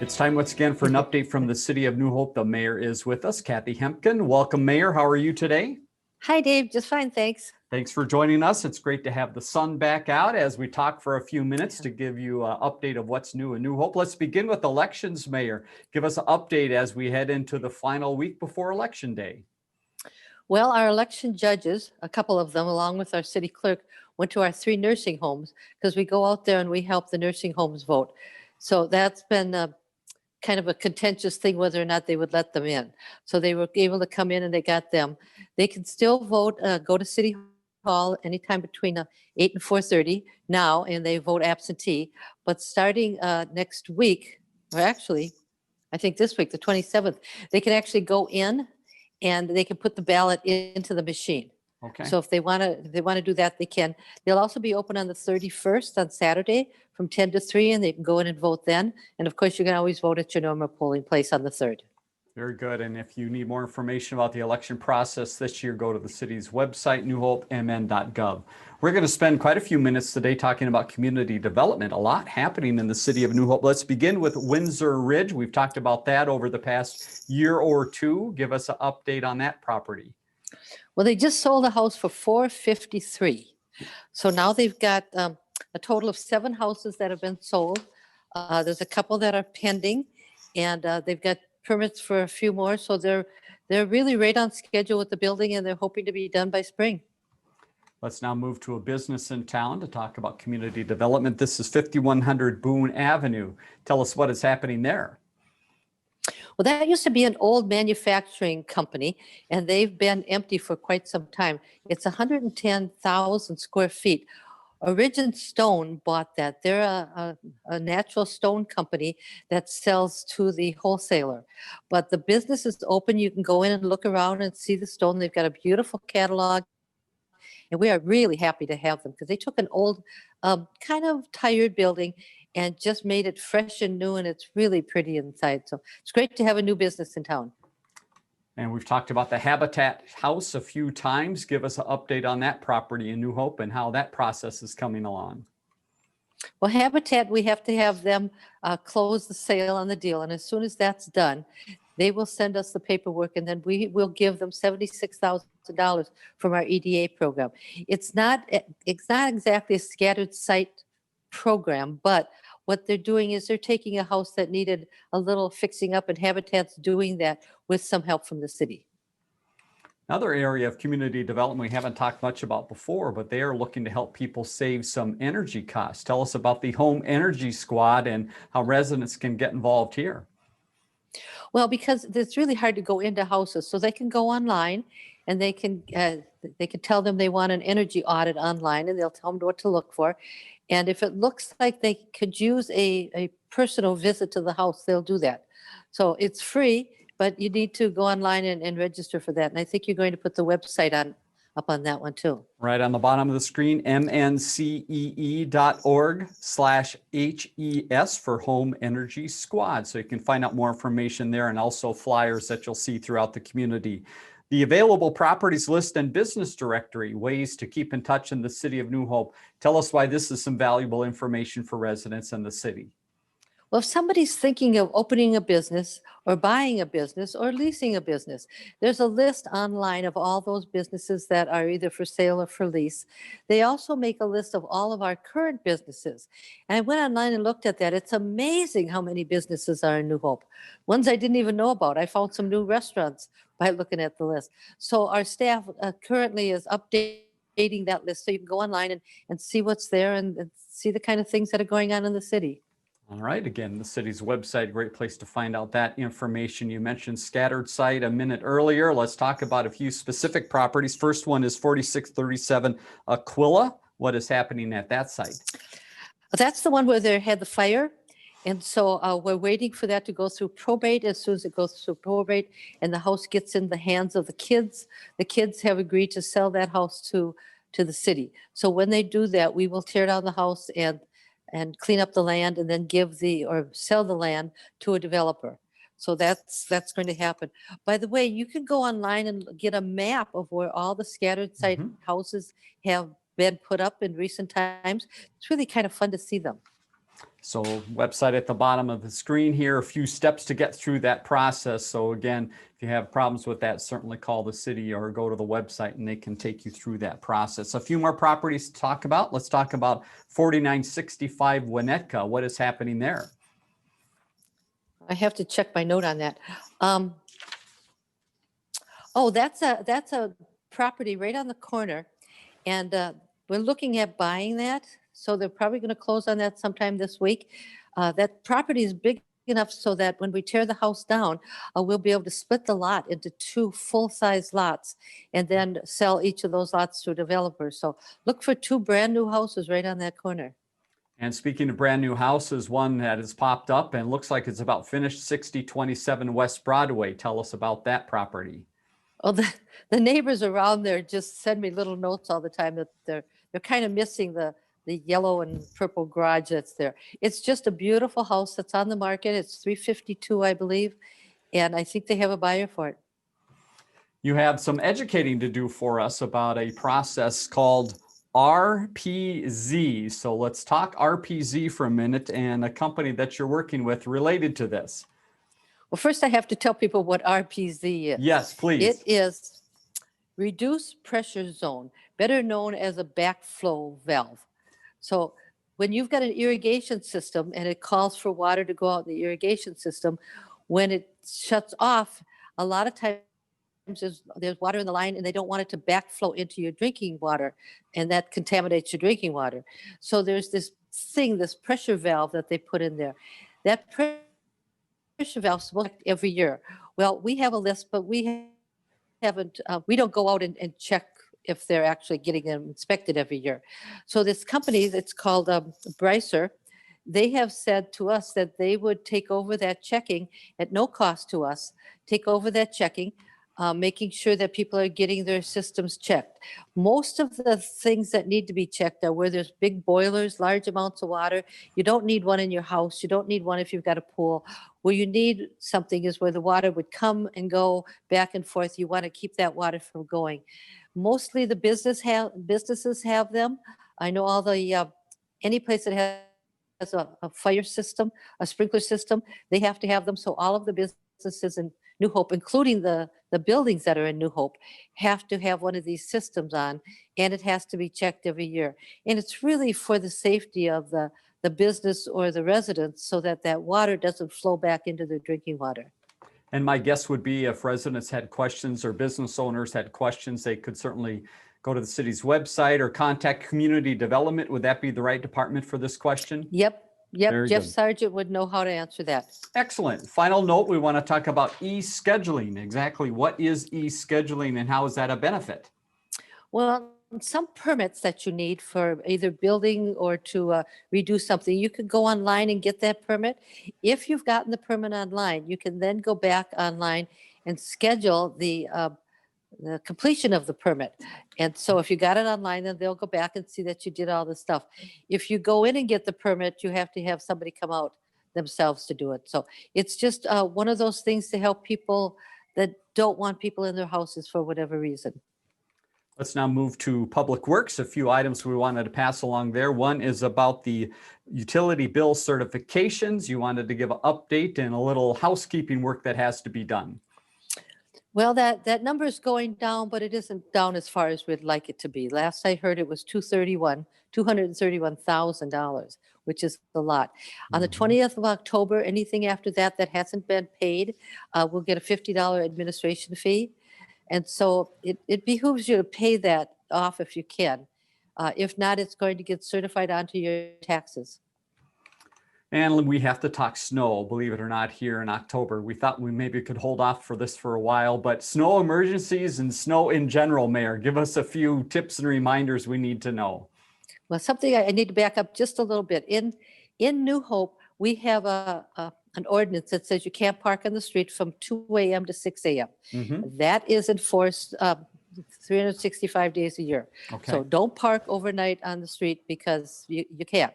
It's time once again for an update from the city of New Hope. The mayor is with us, Kathi Hemken. Welcome, Mayor. How are you today? Hi, Dave. Just fine, thanks. Thanks for joining us. It's great to have the sun back out as we talk for a few minutes to give you an update of what's new in New Hope. Let's begin with elections, Mayor. Give us an update as we head into the final week before Election Day. Well, our election judges, a couple of them, along with our city clerk, went to our 3 nursing homes because we go out there and we help the nursing homes vote. So that's been kind of a contentious thing whether or not they would let them in. So they were able to come in and they got them. They can still vote, go to City Hall anytime between 8 and 4:30 now, and they vote absentee. But starting next week, or actually, I think this week, the 27th, they can actually go in and they can put the ballot into the machine. Okay. So if they want to do that, they can. They'll also be open on the 31st on Saturday from 10 to 3, and they can go in and vote then. And of course, you can always vote at your normal polling place on the 3rd. Very good. And if you need more information about the election process this year, go to the city's website, newhopemn.gov. We're going to spend quite a few minutes today talking about community development. A lot happening in the city of New Hope. Let's begin with Windsor Ridge. We've talked about that over the past year or two. Give us an update on that property. Well, they just sold a house for $453. So now they've got a total of 7 houses that have been sold. There's a couple that are pending, and they've got permits for a few more. So they're really right on schedule with the building, and they're hoping to be done by spring. Let's now move to a business in town to talk about community development. This is 5100 Boone Avenue. Tell us what is happening there. Well, that used to be an old manufacturing company, and they've been empty for quite some time. It's 110,000 square feet. Origin Stone bought that. They're a natural stone company that sells to the wholesaler. But the business is open. You can go in and look around and see the stone. They've got a beautiful catalog. And we are really happy to have them because they took an old, kind of tired building and just made it fresh and new, and it's really pretty inside. So it's great to have a new business in town. And we've talked about the Habitat House a few times. Give us an update on that property in New Hope and how that process is coming along. Well, Habitat, we have to have them close the sale on the deal. And as soon as that's done, they will send us the paperwork, and then we will give them $76,000 from our EDA program. It's not exactly a scattered site program, but what they're doing is they're taking a house that needed a little fixing up, and Habitat's doing that with some help from the city. Another area of community development we haven't talked much about before, but they are looking to help people save some energy costs. Tell us about the Home Energy Squad and how residents can get involved here. Well, because it's really hard to go into houses, so they can go online and they can tell them they want an energy audit online, and they'll tell them what to look for. And if it looks like they could use a personal visit to the house, they'll do that. So it's free, but you need to go online and register for that. And I think you're going to put the website up on that one too. Right on the bottom of the screen, mncee.org/HES for Home Energy Squad. So you can find out more information there, and also flyers that you'll see throughout the community. The available properties list and business directory, ways to keep in touch in the city of New Hope. Tell us why this is some valuable information for residents in the city. Well, if somebody's thinking of opening a business or buying a business or leasing a business, there's a list online of all those businesses that are either for sale or for lease. They also make a list of all of our current businesses. And I went online and looked at that. It's amazing how many businesses are in New Hope. Ones I didn't even know about. I found some new restaurants by looking at the list. So our staff currently is updating that list, so you can go online and see what's there and see the kind of things that are going on in the city. All right. Again, the city's website, great place to find out that information. You mentioned scattered site a minute earlier. Let's talk about a few specific properties. First one is 4637 Aquila. What is happening at that site? That's the one where they had the fire. And so we're waiting for that to go through probate. As soon as it goes through probate and the house gets in the hands of the kids have agreed to sell that house to the city. So when they do that, we will tear down the house and clean up the land and then sell the land to a developer. So that's going to happen. By the way, you can go online and get a map of where all the scattered site houses have been put up in recent times. It's really kind of fun to see them. So website at the bottom of the screen here, a few steps to get through that process. So again, if you have problems with that, certainly call the city or go to the website and they can take you through that process. A few more properties to talk about. Let's talk about 4965 Winnetka. What is happening there? I have to check my note on that. Oh, that's a property right on the corner. And we're looking at buying that. So they're probably going to close on that sometime this week. That property is big enough so that when we tear the house down, we'll be able to split the lot into 2 full-size lots and then sell each of those lots to developers. So look for 2 brand new houses right on that corner. And speaking of brand new houses, one that has popped up and looks like it's about finished, 6027 West Broadway. Tell us about that property. Oh, the neighbors around there just send me little notes all the time that they're kind of missing the yellow and purple garage that's there. It's just a beautiful house that's on the market. It's 352, I believe, and I think they have a buyer for it. You have some educating to do for us about a process called RPZ. So let's talk RPZ for a minute and a company that you're working with related to this. Well, first I have to tell people what RPZ is. Yes, please. It is reduced pressure zone, better known as a backflow valve. So when you've got an irrigation system and it calls for water to go out in the irrigation system, when it shuts off, a lot of times there's water in the line and they don't want it to backflow into your drinking water, and that contaminates your drinking water. So there's this thing, this pressure valve that they put in there. That pressure valve is every year. Well, we have a list, but we don't go out and check if they're actually getting them inspected every year. So this company that's called Brycer, they have said to us that they would take over that checking at no cost to us, take over that checking, making sure that people are getting their systems checked. Most of the things that need to be checked are where there's big boilers, large amounts of water. You don't need one in your house. You don't need one if you've got a pool. Where you need something is where the water would come and go back and forth. You want to keep that water from going. Mostly the businesses have them. I know all the any place that has a fire system, a sprinkler system, they have to have them. So all of the businesses in New Hope, including the buildings that are in New Hope, have to have one of these systems on, and it has to be checked every year. And it's really for the safety of the business or the residents so that that water doesn't flow back into their drinking water. And my guess would be if residents had questions or business owners had questions, they could certainly go to the city's website or contact community development. Would that be the right department for this question? Yep. Very Jeff good. Sargent would know how to answer that. Excellent. Final note, we want to talk about e-scheduling. Exactly what is e-scheduling and how is that a benefit? Well, some permits that you need for either building or to redo something, you can go online and get that permit. If you've gotten the permit online, you can then go back online and schedule the completion of the permit. And so if you got it online, then they'll go back and see that you did all the stuff. If you go in and get the permit, you have to have somebody come out themselves to do it. So it's just one of those things to help people that don't want people in their houses for whatever reason. Let's now move to Public Works. A few items we wanted to pass along there. One is about the utility bill certifications. You wanted to give an update and a little housekeeping work that has to be done. Well, that number is going down, but it isn't down as far as we'd like it to be. Last I heard, it was $231,000, which is a lot. On the 20th of October, anything after that that hasn't been paid, will get a $50 administration fee. And so it behooves you to pay that off if you can. If not, it's going to get certified onto your taxes. And we have to talk snow, believe it or not, here in October. We thought we maybe could hold off for this for a while, but snow emergencies and snow in general, Mayor, give us a few tips and reminders we need to know. Well, something I need to back up just a little bit. In New Hope, we have an ordinance that says you can't park on the street from 2 a.m. to 6 a.m. Mm-hmm. That is enforced 365 days a year. Okay. So don't park overnight on the street because you can't.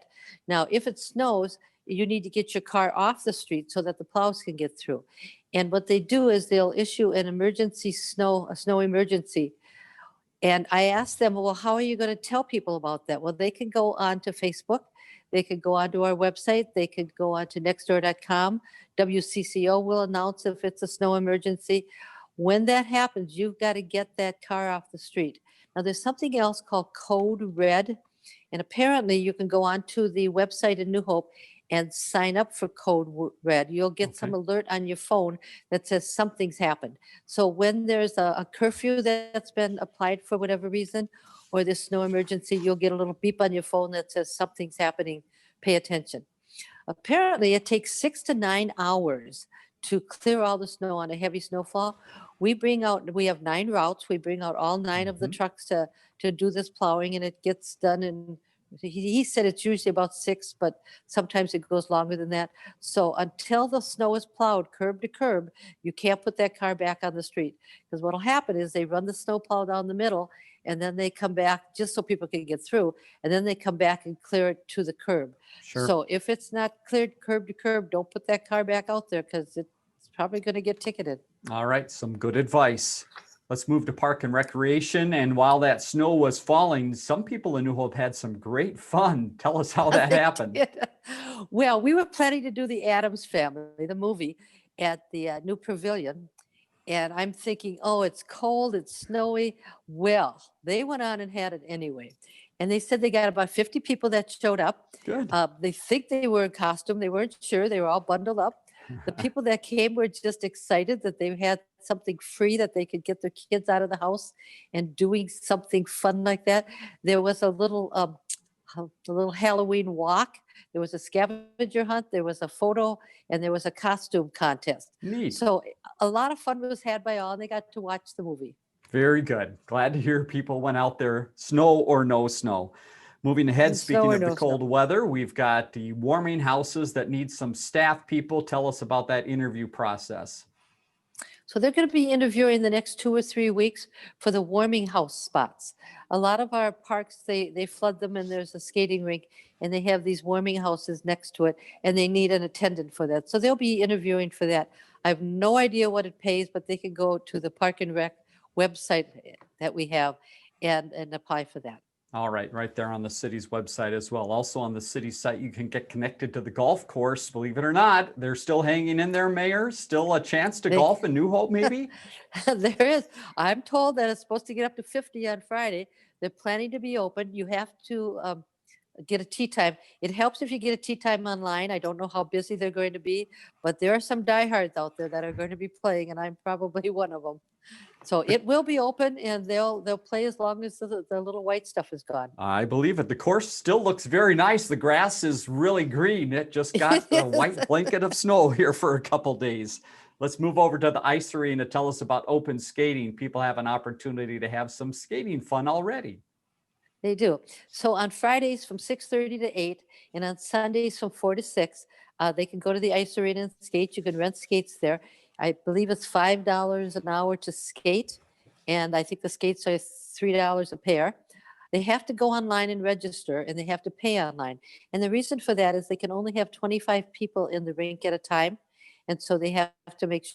Now, if it snows, you need to get your car off the street so that the plows can get through. And what they do is they'll issue an emergency a snow emergency. And I asked them, well, how are you going to tell people about that? Well, they can go on to Facebook. they could go onto our website. They could go onto nextdoor.com. WCCO will announce if it's a snow emergency. When that happens, you've got to get that car off the street. Now, there's something else called Code Red, and apparently you can go onto the website in New Hope and sign up for Code Red. You'll get some alert on your phone that says something's happened. So when there's a curfew that's been applied for whatever reason, or this snow emergency, you'll get a little beep on your phone that says something's happening. Pay attention. Apparently, it takes 6 to 9 hours to clear all the snow on a heavy snowfall. We have 9 routes. We bring out all 9 of the trucks to do this plowing, and it gets done in, he said it's usually about 6, but sometimes it goes longer than that. So until the snow is plowed curb to curb, you can't put that car back on the street, because what'll happen is they run the snow plow down the middle, and then they come back just so people can get through, and then they come back and clear it to the curb. Sure. So if it's not cleared curb to curb, don't put that car back out there, because it's probably going to get ticketed. All right, some good advice. Let's move to Park and Recreation. And while that snow was falling, some people in New Hope had some great fun. Tell us how that happened. Well, we were planning to do the Addams Family, the movie, at the new pavilion. And I'm thinking, oh, it's cold, it's snowy. Well, they went on and had it anyway. And they said they got about 50 people that showed up. Good. They think they were in costume. They weren't sure. They were all bundled up. The people that came were just excited that they had something free, that they could get their kids out of the house and doing something fun like that. There was a little Halloween walk. There was a scavenger hunt. There was a photo, and there was a costume contest. Neat. So a lot of fun was had by all, and they got to watch the movie. Very good. Glad to hear people went out there, snow or no snow. Moving ahead, speaking of the cold weather, we've got the warming houses that need some staff people. Tell us about that interview process. So they're going to be interviewing the next 2 or 3 weeks for the warming house spots. A lot of our parks, they flood them, and there's a skating rink, and they have these warming houses next to it, and they need an attendant for that. So they'll be interviewing for that. I have no idea what it pays, but they can go to the Park and Rec website that we have and apply for that. All right, right there on the city's website as well. Also on the city site, you can get connected to the golf course. Believe it or not, they're still hanging in there, Mayor. Still a chance to golf in New Hope, maybe? There is. I'm told that it's supposed to get up to 50 on Friday. They're planning to be open. You have to get a tee time. It helps if you get a tee time online. I don't know how busy they're going to be, but there are some diehards out there that are going to be playing, and I'm probably one of them. So it will be open, and they'll play as long as the little white stuff is gone. I believe it. The course still looks very nice. The grass is really green. It just got a white blanket of snow here for a couple days. Let's move over to the ice arena. Tell us about open skating. People have an opportunity to have some skating fun already. They do. So on Fridays from 6:30 to 8, and on Sundays from 4 to 6, they can go to the ice arena and skate. You can rent skates there. I believe it's $5 an hour to skate, and I think the skates are $3 a pair. They have to go online and register, and they have to pay online. And the reason for that is they can only have 25 people in the rink at a time, and so they have to make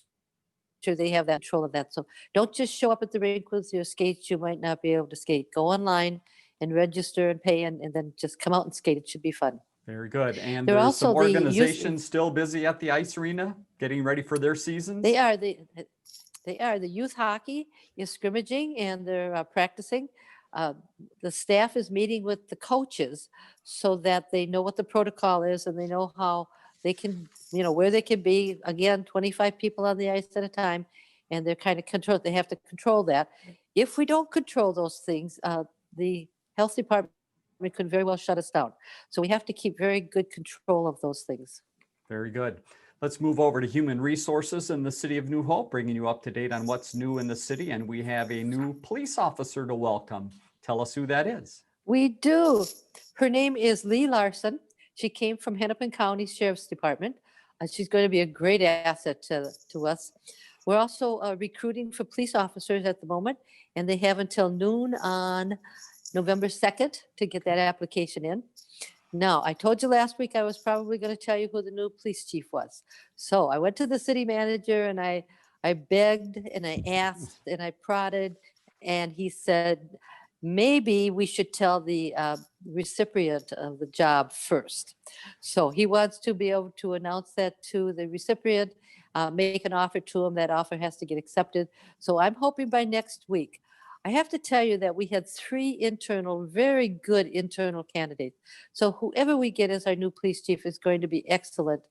sure they have that control of that. So don't just show up at the rink with your skates. You might not be able to skate. Go online and register and pay, and then just come out and skate. It should be fun. Very good. And There are there's some also the organizations still busy at the ice arena getting ready for their seasons? They are. The youth hockey is scrimmaging, and they're practicing. The staff is meeting with the coaches so that they know what the protocol is, and they know how they can, where they can be. Again, 25 people on the ice at a time, and they're kind of controlled. They have to control that. If we don't control those things, the health department could very well shut us down. So we have to keep very good control of those things. Very good. Let's move over to human resources in the city of New Hope, bringing you up to date on what's new in the city. And we have a new police officer to welcome. Tell us who that is. We do. Her name is Lee Larson. She came from Hennepin County Sheriff's Department. She's going to be a great asset to us. We're also recruiting for police officers at the moment, and they have until noon on November 2nd to get that application in. Now, I told you last week I was probably going to tell you who the new police chief was. So I went to the city manager, and I begged and I asked and I prodded, and he said, maybe we should tell the recipient of the job first. So he wants to be able to announce that to the recipient, make an offer to him. That offer has to get accepted. So I'm hoping by next week. I have to tell you that we had 3 internal, very good internal candidates. So whoever we get as our new police chief is going to be excellent.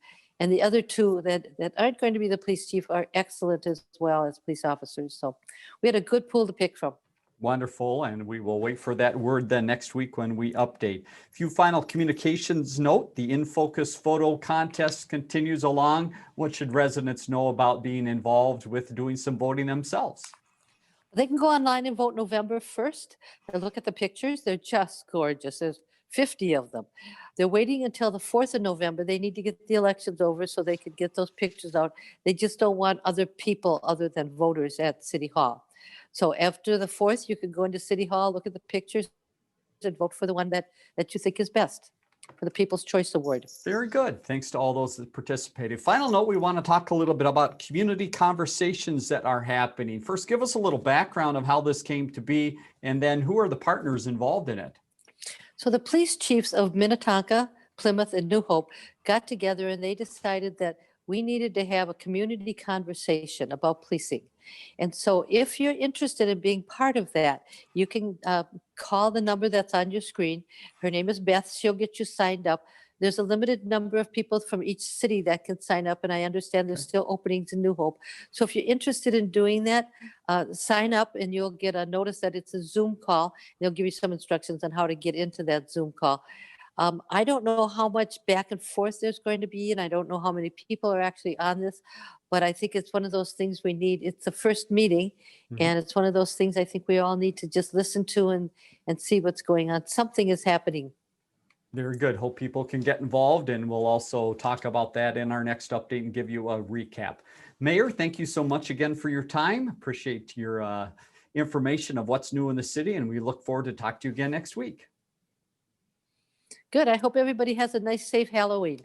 And the other 2 that aren't going to be the police chief are excellent as well as police officers. So we had a good pool to pick from. Wonderful. And we will wait for that word then next week when we update. Few final communications note, the In Focus photo contest continues along. What should residents know about being involved with doing some voting themselves? They can go online and vote November 1st. And look at the pictures. They're just gorgeous. There's 50 of them. They're waiting until the 4th of November. They need to get the elections over so they could get those pictures out. They just don't want other people other than voters at City Hall. So after the 4th, you can go into City Hall, look at the pictures, and vote for the one that you think is best for the People's Choice Award. Very good. Thanks to all those that participated. Final note, we want to talk a little bit about community conversations that are happening. First, give us a little background of how this came to be, and then who are the partners involved in it? So the police chiefs of Minnetonka, Plymouth, and New Hope got together and they decided that we needed to have a community conversation about policing. And so if you're interested in being part of that, you can call the number that's on your screen. Her name is Beth. She'll get you signed up. There's a limited number of people from each city that can sign up, and I understand there's still openings in New Hope. So if you're interested in doing that, sign up and you'll get a notice that it's a Zoom call. They'll give you some instructions on how to get into that Zoom call. I don't know how much back and forth there's going to be, and I don't know how many people are actually on this, but I think it's one of those things we need. It's the first meeting, and it's one of those things I think we all need to just listen to and see what's going on. Something is happening. Very good. Hope people can get involved, and we'll also talk about that in our next update and give you a recap. Mayor, thank you so much again for your time. Appreciate your information of what's new in the city, and we look forward to talk to you again next week. Good. I hope everybody has a nice, safe Halloween.